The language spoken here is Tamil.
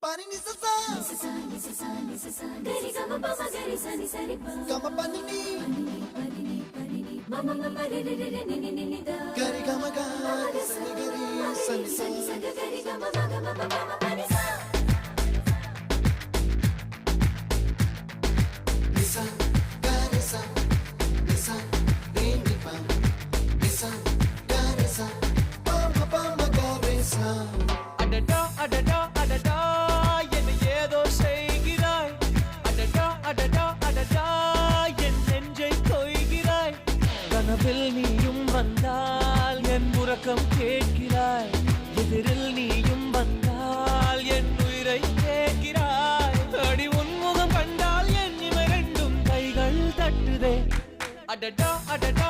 Pani ni sa sa gari ga ma pa ma gari sa ni sa ri pa ga ma pani ni ma ma ma re re re ni ni ni da gari ga ma ga sa ni gari sa ni sa gari ga ma ga ma pa ma pa ni sa ni sa gari sa re ni pa ni sa gari sa pa ma gari sa adada adada adada என்ன ஏதோ செய்கிறாய் அடடா அடடா அடடா என் நெஞ்சை கொய்கிறாய் கனவில் நீயும் வந்தால் என் உறக்கம் கேட்கிறாய் எதிரில் நீயும் வந்தால் என் உயிரை கேட்கிறாய் அடி உன்முகம் கண்டால் என் இமை ரெண்டும் கைகள் தட்டுதே அடடா அடடா